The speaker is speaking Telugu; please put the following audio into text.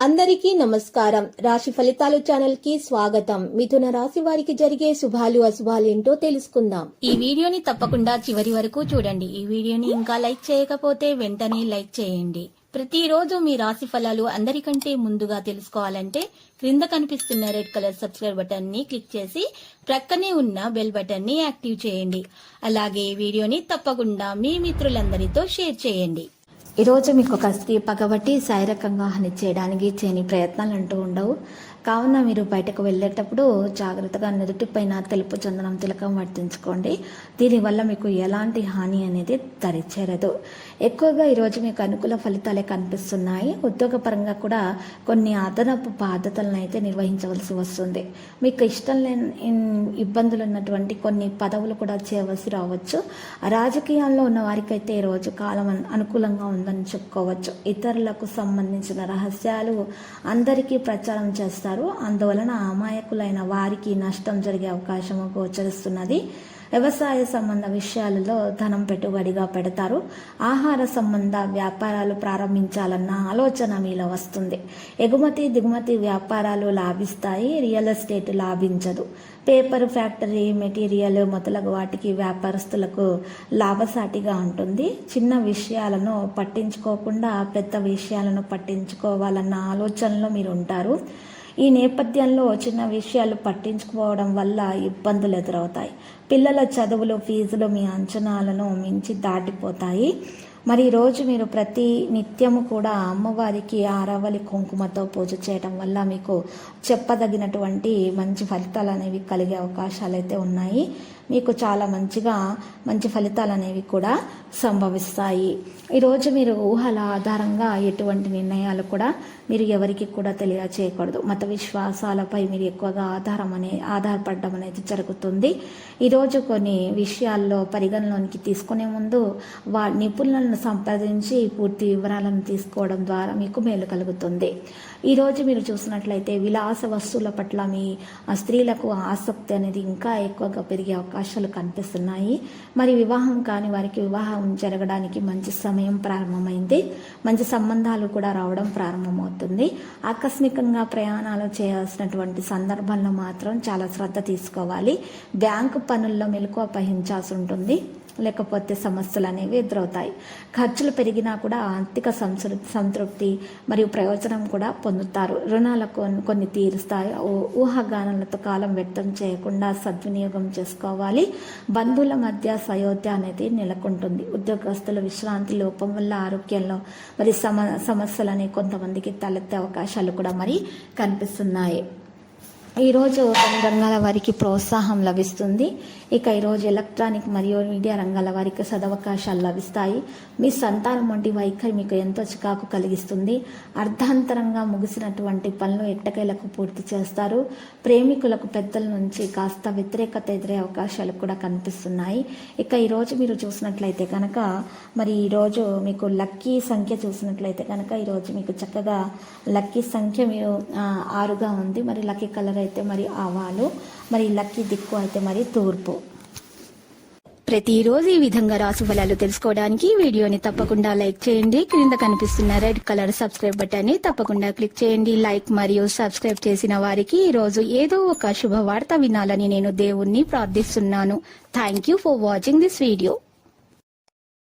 అందరికీ నమస్కారం. రాశి ఫలితాలు ఛానల్ కి స్వాగతం. మిథున రాశి వారికి జరిగే శుభాలు అశుభాలు ఏంటో తెలుసుకుందాం. ఈ వీడియోని తప్పకుండా చివరి వరకు చూడండి. ఈ వీడియోని ఇంకా లైక్ చేయకపోతే వెంటనే లైక్ చేయండి. ప్రతిరోజు మీ రాశి ఫలాలు అందరికంటే ముందుగా తెలుసుకోవాలంటే క్రింద కనిపిస్తున్న రెడ్ కలర్ సబ్స్క్రైబ్ బటన్ ని క్లిక్ చేసి ప్రక్కనే ఉన్న బెల్ బటన్ ని యాక్టివ్ చేయండి. అలాగే ఈ వీడియోని తప్పకుండా మీ మిత్రులందరితో షేర్ చేయండి. ఈరోజు మీకు ఒక స్త్రీ పగబట్టి శారీరకంగా హాని చేయడానికి చేయని ప్రయత్నాలు అంటూ ఉండవు. కావున మీరు బయటకు వెళ్ళేటప్పుడు జాగ్రత్తగా నుదుటిపైన తెలుపు చందనం తిలకం వర్తించుకోండి. దీనివల్ల మీకు ఎలాంటి హాని అనేది దరిచేరదు. ఎక్కువగా ఈరోజు మీకు అనుకూల ఫలితాలే కనిపిస్తున్నాయి. ఉద్యోగపరంగా కూడా కొన్ని అదనపు బాధ్యతలను అయితే నిర్వహించవలసి వస్తుంది. మీకు ఇష్టం లేని ఇబ్బందులు ఉన్నటువంటి కొన్ని పదవులు కూడా చేయవలసి రావచ్చు. రాజకీయాల్లో ఉన్న వారికైతే ఈరోజు కాలం అనుకూలంగా ఉందని చెప్పుకోవచ్చు. ఇతరులకు సంబంధించిన రహస్యాలు అందరికీ ప్రచారం చేస్తారు. అందువలన అమాయకులైన వారికి నష్టం జరిగే అవకాశం గోచరిస్తున్నది. వ్యవసాయ సంబంధ విషయాలలో ధనం పెట్టుబడిగా పెడతారు. ఆహార సంబంధ వ్యాపారాలు ప్రారంభించాలన్న ఆలోచన మీలో వస్తుంది. ఎగుమతి దిగుమతి వ్యాపారాలు లాభిస్తాయి. రియల్ ఎస్టేట్ లాభించదు. పేపర్ ఫ్యాక్టరీ మెటీరియల్ మొదలగు వాటికి వ్యాపారస్తులకు లాభసాటిగా ఉంటుంది. చిన్న విషయాలను పట్టించుకోకుండా పెద్ద విషయాలను పట్టించుకోవాలన్న ఆలోచనలో మీరు ఉంటారు. ఈ నేపథ్యంలో చిన్న విషయాలు పట్టించుకోవడం వల్ల ఇబ్బందులు ఎదురవుతాయి. పిల్లల చదువులు ఫీజులు మీ అంచనాలను మించి దాటిపోతాయి. మరి ఈరోజు మీరు ప్రతి నిత్యము కూడా అమ్మవారికి ఆరవలి కుంకుమతో పూజ చేయడం వల్ల మీకు చెప్పదగినటువంటి మంచి ఫలితాలు అనేవి కలిగే అవకాశాలు అయితే ఉన్నాయి. మీకు చాలా మంచి ఫలితాలు అనేవి కూడా సంభవిస్తాయి. ఈరోజు మీరు ఊహల ఆధారంగా ఎటువంటి నిర్ణయాలు కూడా మీరు ఎవరికి కూడా తెలియచేయకూడదు. మత విశ్వాసాలపై మీరు ఎక్కువగా ఆధారపడడం అనేది జరుగుతుంది. ఈరోజు కొన్ని విషయాల్లో పరిగణలోనికి తీసుకునే ముందు నిపుణులను సంప్రదించి పూర్తి వివరాలను తీసుకోవడం ద్వారా మీకు మేలు కలుగుతుంది. ఈరోజు మీరు చూసినట్లయితే విలాస వస్తువుల పట్ల మీ స్త్రీలకు ఆసక్తి అనేది ఇంకా ఎక్కువగా పెరిగే అవకాశాలు కనిపిస్తున్నాయి. మరి వివాహం కాని వారికి వివాహం జరగడానికి మంచి సమయం ప్రారంభమైంది. మంచి సంబంధాలు కూడా రావడం ప్రారంభమవుతుంది. ఆకస్మికంగా ప్రయాణాలు చేయాల్సినటువంటి సందర్భంలో మాత్రం చాలా శ్రద్ధ తీసుకోవాలి. బ్యాంకు పనుల్లో మెలకువ వహించాల్సి ఉంటుంది. లేకపోతే సమస్యలు అనేవి ఎదురవుతాయి. ఖర్చులు పెరిగినా కూడా ఆర్థిక సంతృప్తి మరియు ప్రయోజనం కూడా పొందుతారు. రుణాలకు కొన్ని తీరుస్తాయి. ఊహాగానాలతో కాలం వ్యక్తం చేయకుండా సద్వినియోగం చేసుకోవాలి. బంధువుల మధ్య సయోధ్య అనేది నెలకొంటుంది. ఉద్యోగస్తుల విశ్రాంతి లోపం వల్ల ఆరోగ్యంలో మరి సమస్యలు అనేవి కొంతమందికి తలెత్తే అవకాశాలు కూడా మరి కనిపిస్తున్నాయి. ఈరోజు కొన్ని రంగాల వారికి ప్రోత్సాహం లభిస్తుంది. ఇక ఈరోజు ఎలక్ట్రానిక్ మరియు మీడియా రంగాల వారికి సదవకాశాలు లభిస్తాయి. మీ సంతానం వంటి వైఖరి మీకు ఎంతో చికాకు కలిగిస్తుంది. అర్ధాంతరంగా ముగిసినటువంటి పనులు ఎట్టకేలకు పూర్తి చేస్తారు. ప్రేమికులకు పెద్దల నుంచి కాస్త వ్యతిరేకత ఎదురే అవకాశాలు కూడా కనిపిస్తున్నాయి. ఇక ఈరోజు మీరు చూసినట్లయితే కనుక మరి ఈరోజు మీకు లక్కీ సంఖ్య చూసినట్లయితే కనుక ఈరోజు మీకు చక్కగా లక్కీ సంఖ్య మీరు 6గా ఉంది. మరి లక్కీ కలర్ అయితే మరి ఆవాలు, మరి లక్కీ దిక్కు అయితే మరి తూర్పు. ప్రతిరోజు ఈ విధంగా రాశి ఫలాలు తెలుసుకోవడానికి వీడియోని తప్పకుండా లైక్ చేయండి. క్రింద కనిపిస్తున్న రెడ్ కలర్ సబ్స్క్రైబ్ బటన్ ని తప్పకుండా క్లిక్ చేయండి. లైక్ మరియు సబ్స్క్రైబ్ చేసిన వారికి ఈ రోజు ఏదో ఒక శుభవార్త వినాలని నేను దేవుణ్ణి ప్రార్థిస్తున్నాను. Thank you for watching this video.